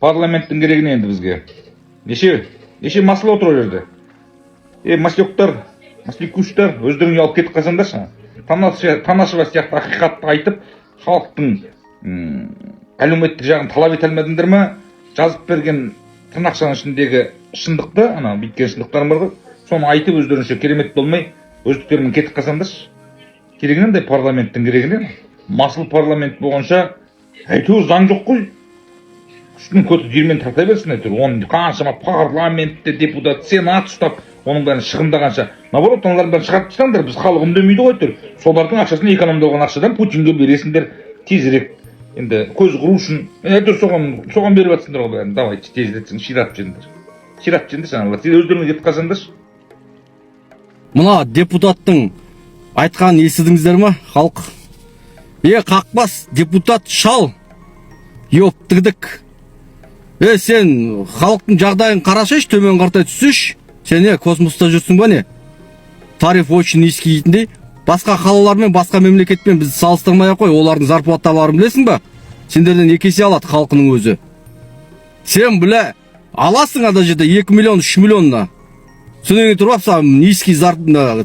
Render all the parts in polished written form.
парламенттің керек не енді бізге? Неше масыл отыр ол жерде. Маслектар, масликуштар өздеріңе алып кетіп қалсаңдаршы. Танашева сияқты ақиқатты айтып, халықтың әлеуметтік жағын талап ете алмадыңдар ма? Жазып берген тырнақшаның ішіндегі шындықты, ана биткен шындықтарың бар ғой, соны айтып өздерінше керемет болмай, өздіктерімен кетіп қалсаңдаршы. Керегінен парламенттің керегінен. Масыл парламент болғанша, әйтеуір заң жоқ қой. Үстінің көті жермен тарта берсін әйтеуір. Оның қаншама парламентте депутат, сенат ұстап, оның бәрін шығындағанша. Наоборот, олардың бәрін шығарып тастаңдар, біз халық үндемейді ғой әйтеуір. Солардың ақшасын экономдалған ақшадан Путинге бересіңдер тезірек. Енді көз құру үшін, әйтеуір соған беріп жатсыңдар ғой бәрін. Давай, тезірек ширатып жеңдер. Ширатып жеңдер жаңағылар. Сен өздеріңе кетіп қалсаңдаршы. Мына депутаттың айтқанын естідіңіздер ме, халық? Қақпас, депутат шал. Ёптыгдік. Сен халықтың жағдайын қарашаш, төмен қартай түсіш. Сен космоста жүрсің ба не? Тариф очень низкий дейтіндей. Басқа қалалармен, басқа мемлекетпен біз салыстырмай қой, олардың зарплаталарын білесің ба? Сендерден 2 есе алады халқының өзі. Сен біле, аласың ада жерде 2 миллион, 3 миллионна. Сонымен тұрып саған низкий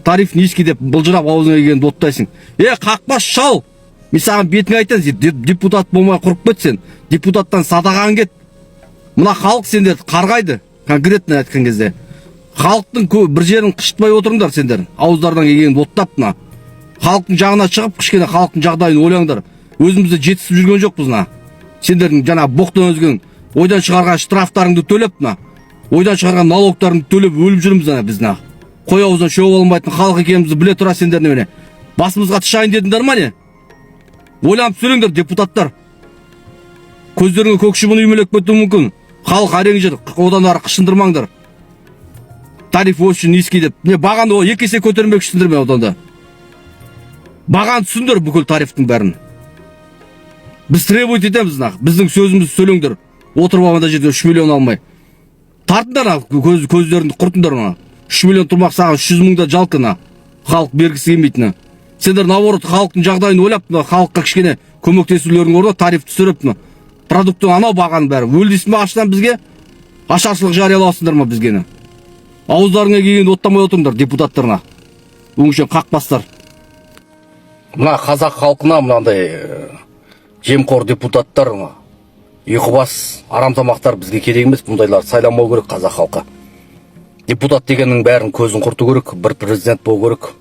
тариф низкий деп бұлжырап аузына келгенді оттайсың. Қақпас шал. Мен саған бетіңе айтайын, депутат болмай құрып кет сен. Депутаттан садаған кет. Мына халық сендерді қарғайды, конкретно айтқан кезде. Халықтың бір жерін қышытпай отырыңдар сендер. Ауыздардан келгенді оттап мына. Халықтың жағына шығып, кішкене халықтың жағдайын ойлаңдар. Өзімізді жетісіп жүрген жоқпыз мына. Сендердің жаңа боқтан өзген ойдан шығарған штрафтарыңды төлеп мына. Ойдан шығарған налогтарыңды төлеп өліп жүрміз ана біз мына. Қой аузынан шөп алмайтын халық екенімізді біле тұра сендер немене. Басымызға тышайын дедіңдер ма не? Ойланып сөйлеңдер депутаттар. Көздеріңе көк шыбын үймелеп кетуі мүмкін. Халық әрең жүр, одан ары қышындырмаңдар. Тариф очень низкий деп. Бағаны 2 есе көтермекшісіңдер ме одан да? Баған түсіндір бүкіл тарифтің бәрін. Біз требует етеміз, біздің сөзімізді сөйлеңдер. Отырып алғанда жерде 3 миллион алмай. Тартыңдар, көздеріңді құртыңдар ма? 3 миллион тұрмақ саған 300 мыңда жалқына. Халық бергісі келмейтіні. Сендер наоборот халықтың жағдайын ойлап, халыққа кішкене көмектесулерің орда тариф түсіріп, продукттың анау бағаны бәрі. Өлдейсің ба аштан бізге? Ашаршылық жариялаусыңдар ма бізгені? Ауыздарыңа келгенді оттамай отырыңдар депутаттарына. Өңшен қақпастар. Мына қазақ халқына мынандай жемқор депутаттар, ұйқыбас арамтамақтар бізге керек емес, бұндайлар сайламау керек қазақ халқы. Депутат дегеннің бәрін көзін құрту керек, бір президент болу керек.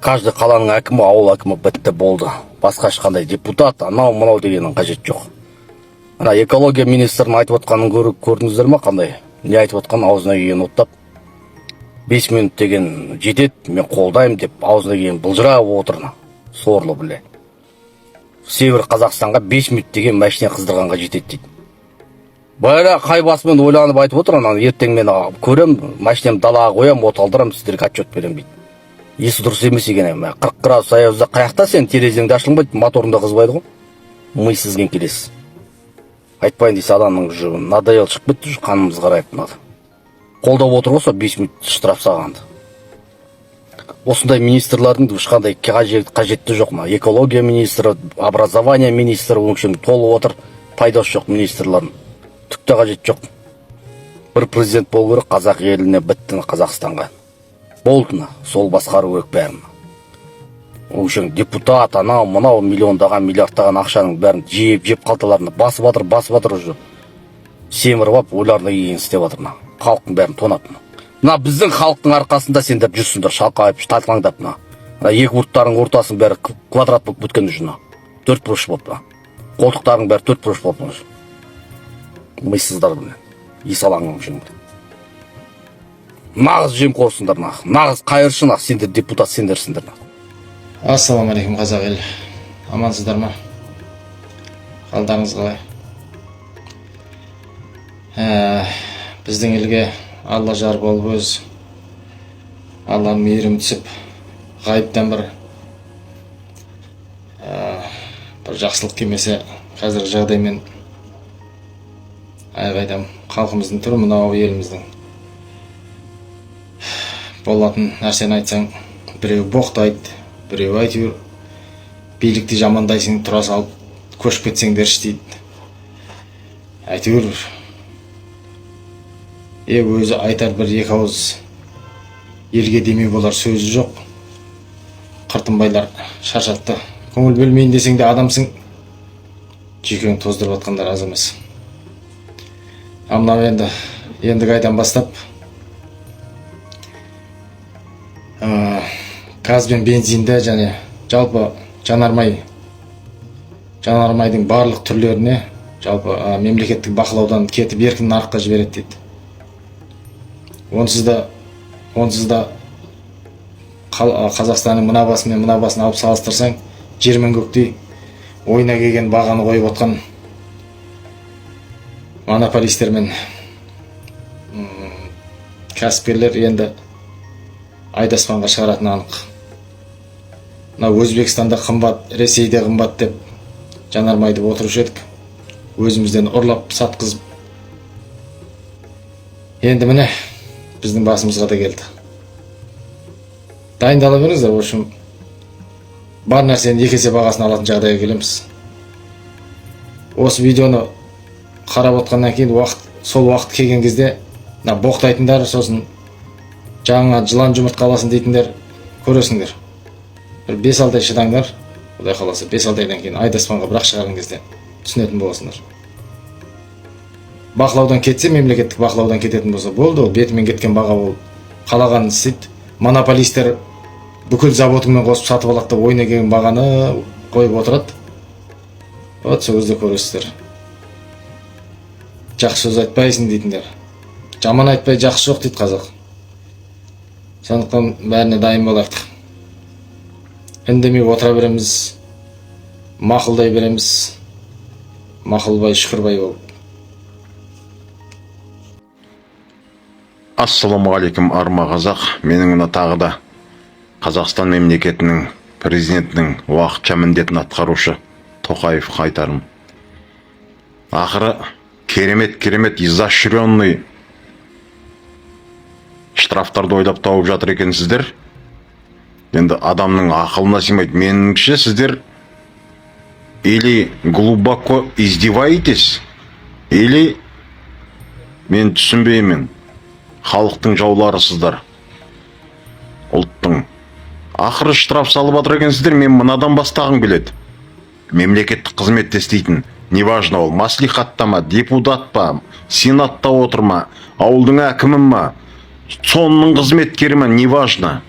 Каждый қаланың әкімі, ауыл әкімі бітті болды. Басқа ешқандай депутат, анау-мынау дегеннің қажет жоқ. Мына экология министрінің айтып отқанын көрдіңіздер ме қандай? Не айтып отқан аузына келген оттап. 5 минут деген жетет, мен қолдаймын деп аузына келген бұлжырап отырны. Сорлы біле. Север Қазақстанға 5 минут деген машина қыздырғанға жетет дейді. Байра қай басымен ойланып айтып отыр, ертең мен көрем, машинам далаға қоям, от алдырам, сіздерге отчет берем дейді. Есі дұрыс емес екен. 40 градус аязда қаяқта сен терезеңді ашылмайды, моторында қызбайды ғой. Мисізген келесіз. Айтпайын дейсі адамның жүр, надоел шығып кетті, қанымыз қарайып надо. Қолдап отыр ғой, 5 минут штраф сағанды. Осындай министрлардың ешқандай қажетті жоқ. Экология министрі, образование министрі өңшен толы отыр, пайдасы жоқ министрлардың. Түкті қажет жоқ. Бір президент болу керек, қазақ еліне біттіні Қазақстанға. Болдыны, сол басқару керек бәрін. Өңшен депутат, анау, мынау миллиондаған, миллиардтаған ақшаның бәрін жеп қалталарына басып атыр уже. Семіріп ап, ойларына кейін істеп атыр. Халықтың бәрін тонап. Мына біздің халықтың арқасында сендер жүрсіңдер, шалқайып, татылаңдап. Екі ұрттарың ортасын бәрі квадрат болып бүткен жүр. 4 бұрыш болып. Қолтықтарың бәрі 4 бұрыш болып. Миссыздар біле. Есалаңың үшін. Нағыз жемқорсыңдар, нағыз қайыршы, сендер депутат сендерсіңдер. Ассалаумалейкум қазақ ел. Амансыздар ма? Қалдарыңыз қалай? Біздің елге Алла жар болып өз. Алла мейірім түсіп, ғайыптан бір жақсылық келмесе, қазір жағдаймен айғайдам халқымыздың түрі мынау еліміздің. Болатын нәрсені айтсаң, біреу боқтайды, біреу әйтеуір билікті жамандайсың, тұра салып көшіп кетсеңдерші дейді. әйтеуір өзі айтар бір екі ауыз елге демеу болар сөзі жоқ. Қыртынбайлар шаршатты. Көңіл бөлмейін десең де адамсың. Жүйкең тоздырып атқандар аз емес. Мынау енді қайдан бастап газ бен бензинді және жалпы жанармайдың барлық түрлеріне жалпы мемлекеттік бақылаудан кетіп еркін нарыққа жібереді дейді. Онсыз да Қазақстанның мына басы мен мына басын алып салыстырсаң, жер мен көктей ойына келген бағаны қойып отқан монополистер мен кәсіпкерлер енді айдаспанға шығаратыны анық. Мына Өзбекстанда қымбат, Ресейде қымбат деп жанармайды отырушы едік. Өзімізден ұрлап сатқызып. Енді міне біздің басымызға да келді. Дайындала беріңіздер, в общем, бар нәрсені екі есе бағасын алатын жағдайға келеміз. Осы видеоны қарап отқаннан кейін сол уақыт келген кезде боқтайтындар, сосын жаңа жылан жұмыртқа аласың дейтіндер көресіңдер. Бір 5-6 ай шыдаңдар, Құдай қаласа 5-6 айдан кейін айдаспанға бірақ шығарған кезде түсінетін боласыңдар. Бақылаудан кетсе, мемлекеттік бақылаудан кететін болса болды, ол бетімен кеткен баға ол қалағанын істейді. Монополистер бүкіл заводыңмен қосып сатып алады деп ойына келген бағаны қойып отырады. Вот сол кезде көресіздер. Жақсы сөз айтпайсың дейтіндер. Жаман айтпай жақсы жоқ дейді қазақ. Сондықтан бәріне дайын болайық. Үндемей отыра береміз, мақұлдай береміз, мақұлбай шүкірбай болып. Ассалаумағалейкум арма қазақ. Менің мына тағы да Қазақстан мемлекетінің президентінің уақытша міндетін атқарушы Тоқаев қайтарым. Ақыры керемет изощренный штрафтарды ойлап тауып жатыр екенсіздер. Енді адамның ақылына сыймайды. Меніңше сіздер или глубоко издеваетесь, или мен түсінбеймін. Халықтың жауларысыздар. Ұлттың. Ақыры штраф салып жатыр екенсіздер. Мен мынадан бастағым келеді. Мемлекеттік қызметте істейтін, неважно ол маслихатта ма, депутат па, сенатта отыр ма, ауылдың әкімі ма, сонның қызметкері ма, неважно.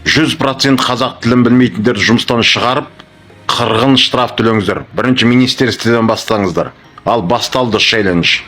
100% қазақ тілін білмейтіндер жұмыстан шығарып, қырғын штраф төлеңіздер. Бірінші министерстводан бастаңыздар. Ал басталды челлендж.